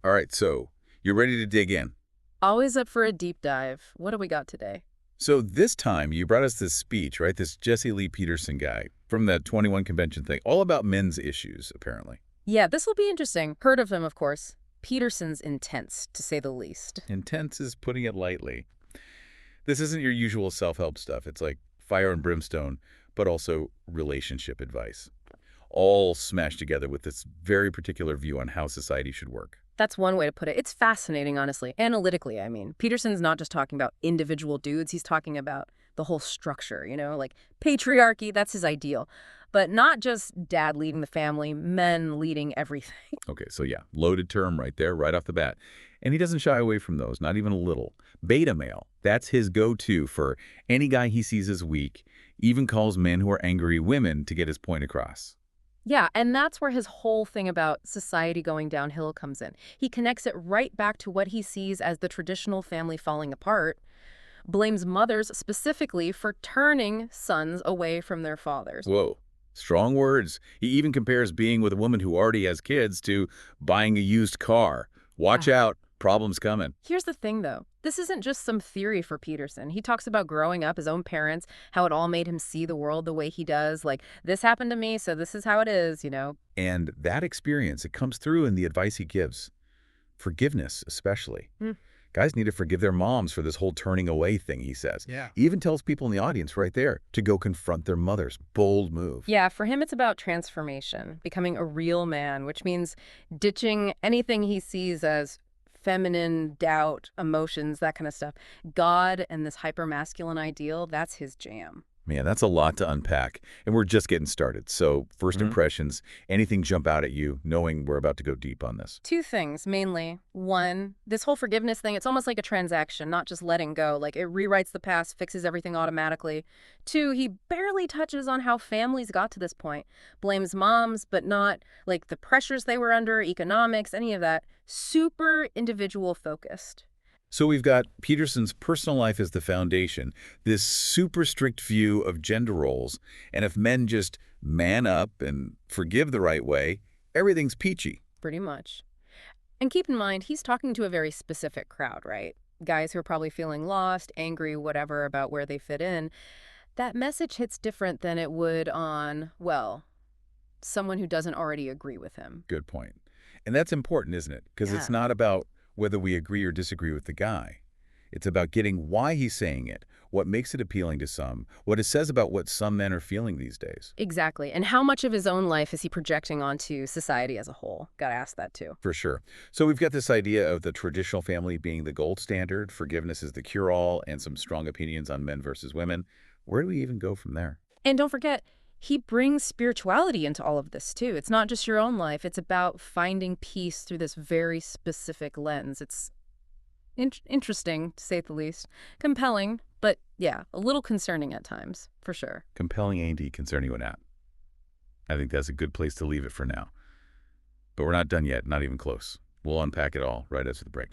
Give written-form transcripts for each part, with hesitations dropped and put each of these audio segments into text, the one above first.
All right, so you're ready to dig in. Always up for a deep dive. What do we got today? So this time you brought us this speech, right? This Jesse Lee Peterson guy from that 21 convention thing, all about men's issues, apparently. Yeah, this will be interesting. Heard of him, of course. Peterson's intense, to say the least. Intense is putting it lightly. This isn't your usual self-help stuff. It's like fire and brimstone, but also relationship advice, all smashed together with this very particular view on how society should work. That's one way to put it. It's fascinating, honestly. Analytically, I mean. Peterson's not just talking about individual dudes. He's talking about the whole structure, like patriarchy, that's his ideal. But not just dad leading the family, men leading everything. Okay, so yeah, loaded term right there, right off the bat. And he doesn't shy away from those, not even a little. Beta male, that's his go-to for any guy he sees as weak, even calls men who are angry women to get his point across. Yeah, and that's where his whole thing about society going downhill comes in. He connects it right back to what he sees as the traditional family falling apart, blames mothers specifically for turning sons away from their fathers. Whoa, strong words. He even compares being with a woman who already has kids to buying a used car. Watch out, problems coming. Here's the thing, though. This isn't just some theory for Peterson. He talks about growing up, his own parents, how it all made him see the world the way he does. Like, this happened to me, so this is how it is. And that experience, it comes through in the advice he gives. Forgiveness, especially. Guys need to forgive their moms for this whole turning away thing, he says. Yeah. He even tells people in the audience right there to go confront their mothers. Bold move. Yeah, for him, it's about transformation, becoming a real man, which means ditching anything he sees as feminine doubt, emotions, that kind of stuff. God and this hyper-masculine ideal, that's his jam. Man, that's a lot to unpack. And we're just getting started. So first impressions, anything jump out at you knowing we're about to go deep on this? Two things, mainly. One, this whole forgiveness thing, it's almost like a transaction, not just letting go. Like, it rewrites the past, fixes everything automatically. Two, he barely touches on how families got to this point. Blames moms, but not, like, the pressures they were under, economics, any of that. Super individual focused. So we've got Peterson's personal life as the foundation, this super strict view of gender roles, and if men just man up and forgive the right way, everything's peachy. Pretty much. And keep in mind, he's talking to a very specific crowd, right? Guys who are probably feeling lost, angry, whatever, about where they fit in. That message hits different than it would on, well, someone who doesn't already agree with him. Good point. And that's important, isn't it? Because it's not about whether we agree or disagree with the guy. It's about getting why he's saying it, what makes it appealing to some, what it says about what some men are feeling these days. Exactly. And how much of his own life is he projecting onto society as a whole? Gotta ask that too. For sure. So we've got this idea of the traditional family being the gold standard, forgiveness is the cure-all, and some strong opinions on men versus women. Where do we even go from there? And don't forget, he brings spirituality into all of this too. It's not just your own life. It's about finding peace through this very specific lens. It's interesting, to say the least. Compelling, but yeah, a little concerning at times, for sure. Compelling ain't concerning what not. I think that's a good place to leave it for now. But we're not done yet, not even close. We'll unpack it all right after the break.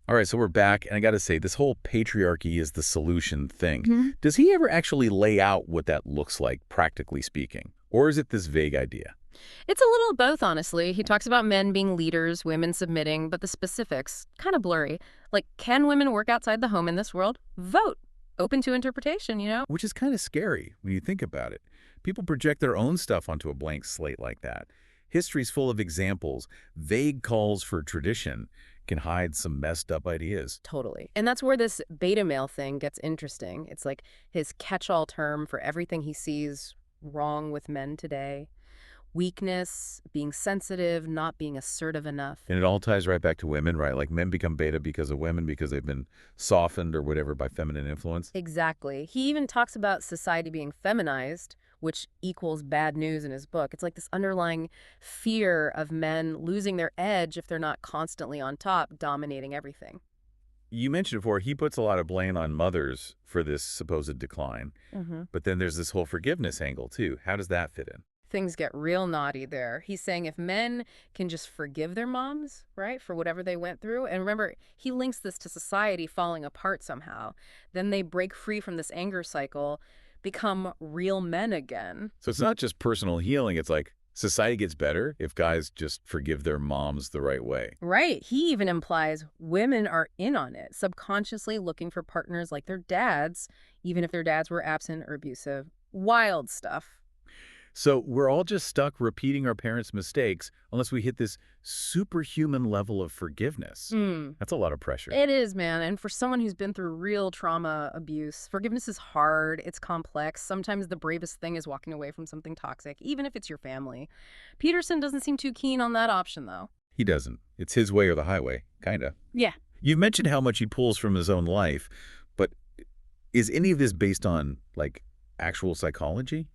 All right, so we're back, and I got to say, this whole patriarchy is the solution thing. Does he ever actually lay out what that looks like, practically speaking? Or is it this vague idea? It's a little of both, honestly. He talks about men being leaders, women submitting, but the specifics, kind of blurry. Like, can women work outside the home in this world? Vote. Open to interpretation. Which is kind of scary when you think about it. People project their own stuff onto a blank slate like that. History's full of examples. Vague calls for tradition can hide some messed up ideas. Totally. And that's where this beta male thing gets interesting. It's like his catch-all term for everything he sees wrong with men today. Weakness, being sensitive, not being assertive enough. And it all ties right back to women, right? Like men become beta because of women because they've been softened or whatever by feminine influence. Exactly. He even talks about society being feminized, which equals bad news in his book. It's like this underlying fear of men losing their edge if they're not constantly on top, dominating everything. You mentioned before, he puts a lot of blame on mothers for this supposed decline. But then there's this whole forgiveness angle, too. How does that fit in? Things get real naughty there. He's saying if men can just forgive their moms, right, for whatever they went through, and remember, he links this to society falling apart somehow, then they break free from this anger cycle, become real men again. So it's not just personal healing, it's like Society gets better if guys just forgive their moms the right way. Right. He even implies women are in on it, subconsciously looking for partners like their dads, even if their dads were absent or abusive. Wild stuff. So we're all just stuck repeating our parents' mistakes unless we hit this superhuman level of forgiveness. Hmm. That's a lot of pressure. It is, man. And for someone who's been through real trauma abuse, forgiveness is hard. It's complex. Sometimes the bravest thing is walking away from something toxic, even if it's your family. Peterson doesn't seem too keen on that option, though. He doesn't. It's his way or the highway, kinda. Yeah. You've mentioned how much he pulls from his own life, but is any of this based on, like, actual psychology?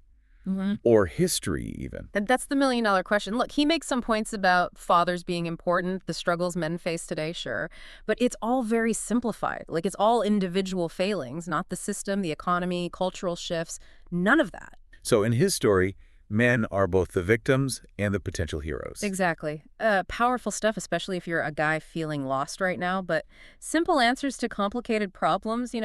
Or history, even? And that's the million-dollar question. Look, he makes some points about fathers being important, the struggles men face today, sure. But it's all very simplified. Like, it's all individual failings, not the system, the economy, cultural shifts, none of that. So in his story, men are both the victims and the potential heroes. Exactly. Powerful stuff, especially if you're a guy feeling lost right now. But simple answers to complicated problems,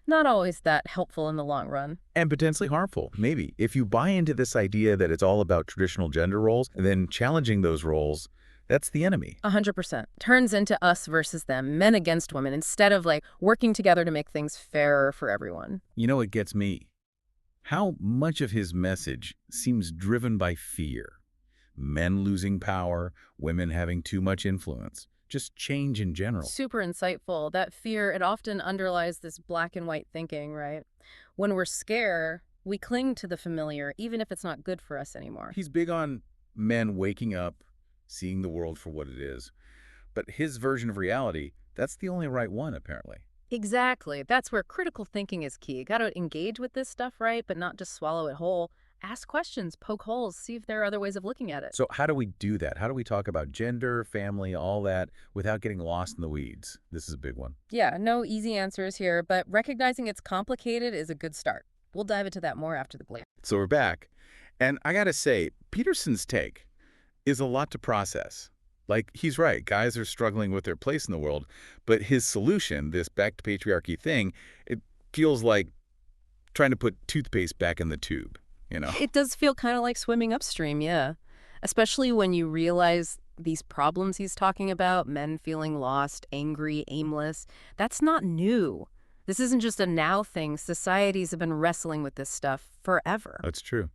not always that helpful in the long run. And potentially harmful, maybe. If you buy into this idea that it's all about traditional gender roles, and then challenging those roles, that's the enemy. 100%. Turns into us versus them, men against women, instead of, like, working together to make things fairer for everyone. You know what gets me? How much of his message seems driven by fear. Men losing power, women having too much influence, just change in general. Super insightful. That fear, it often underlies this black and white thinking, right? When we're scared, we cling to the familiar, even if it's not good for us anymore. He's big on men waking up, seeing the world for what it is. But his version of reality, that's the only right one, apparently. Exactly. That's where critical thinking is key. Got to engage with this stuff, right? But not just swallow it whole. Ask questions, poke holes, see if there are other ways of looking at it. So how do we do that? How do we talk about gender, family, all that, without getting lost in the weeds? This is a big one. Yeah, no easy answers here, but recognizing it's complicated is a good start. We'll dive into that more after the break. So we're back. And I got to say, Peterson's take is a lot to process. Like, he's right. Guys are struggling with their place in the world. But his solution, this back to patriarchy thing, it feels like trying to put toothpaste back in the tube, It does feel kind of like swimming upstream, yeah. Especially when you realize these problems he's talking about, men feeling lost, angry, aimless, that's not new. This isn't just a now thing. Societies have been wrestling with this stuff forever. That's true.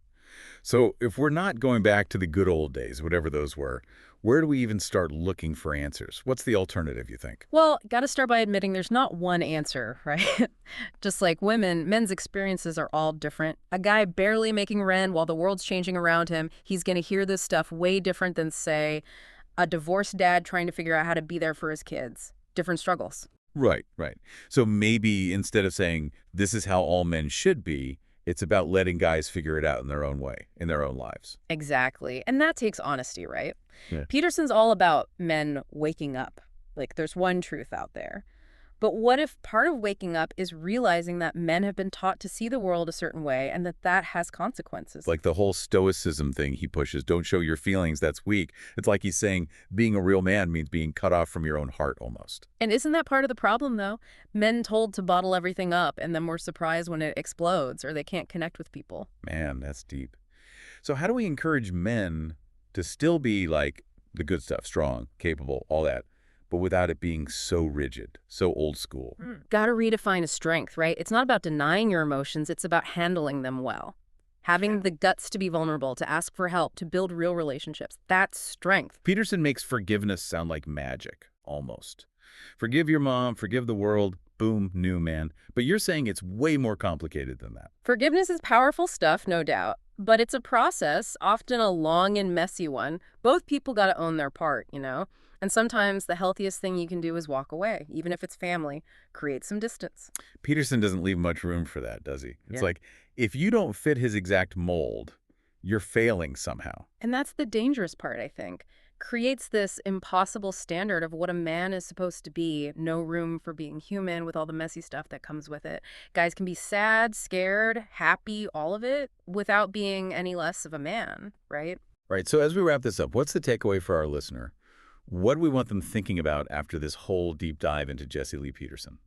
So if we're not going back to the good old days, whatever those were, where do we even start looking for answers? What's the alternative, you think? Well, got to start by admitting there's not one answer, right? Just like women, men's experiences are all different. A guy barely making rent while the world's changing around him, he's going to hear this stuff way different than, say, a divorced dad trying to figure out how to be there for his kids. Different struggles. Right, right. So maybe instead of saying, this is how all men should be, it's about letting guys figure it out in their own way, in their own lives. Exactly. And that takes honesty, right? Yeah. Peterson's all about men waking up. Like, there's one truth out there. But what if part of waking up is realizing that men have been taught to see the world a certain way and that has consequences? Like the whole stoicism thing he pushes, don't show your feelings, that's weak. It's like he's saying being a real man means being cut off from your own heart almost. And isn't that part of the problem, though? Men told to bottle everything up and then we're surprised when it explodes or they can't connect with people. Man, that's deep. So how do we encourage men to still be like the good stuff, strong, capable, all that, but without it being so rigid, so old school? Got to redefine a strength, right? It's not about denying your emotions. It's about handling them well. Having the guts to be vulnerable, to ask for help, to build real relationships. That's strength. Peterson makes forgiveness sound like magic, almost. Forgive your mom, forgive the world, boom, new man. But you're saying it's way more complicated than that. Forgiveness is powerful stuff, no doubt. But it's a process, often a long and messy one. Both people got to own their part, And sometimes the healthiest thing you can do is walk away, even if it's family. Create some distance. Peterson doesn't leave much room for that, does he? It's Yeah. like, if you don't fit his exact mold, you're failing somehow. And that's the dangerous part, I think. Creates this impossible standard of what a man is supposed to be. No room for being human with all the messy stuff that comes with it. Guys can be sad, scared, happy, all of it, without being any less of a man, right? Right, so as we wrap this up, what's the takeaway for our listener? What do we want them thinking about after this whole deep dive into Jesse Lee Peterson?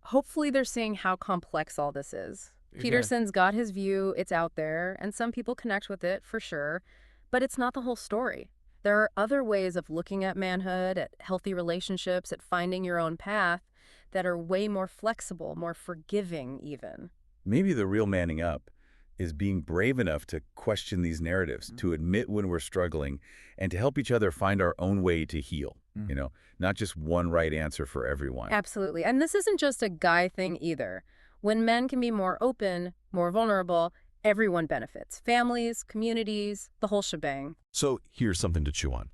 Hopefully they're seeing how complex all this is. Yeah. Peterson's got his view, it's out there, and some people connect with it, for sure. But it's not the whole story. There are other ways of looking at manhood, at healthy relationships, at finding your own path that are way more flexible, more forgiving even. Maybe the real manning up is being brave enough to question these narratives, to admit when we're struggling, and to help each other find our own way to heal. Not just one right answer for everyone. Absolutely. And this isn't just a guy thing either. When men can be more open, more vulnerable, everyone benefits. Families, communities, the whole shebang. So here's something to chew on.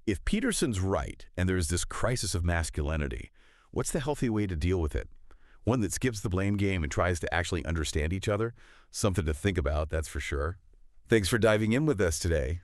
If Peterson's right and there's this crisis of masculinity, what's the healthy way to deal with it? One that skips the blame game and tries to actually understand each other? Something to think about, that's for sure. Thanks for diving in with us today.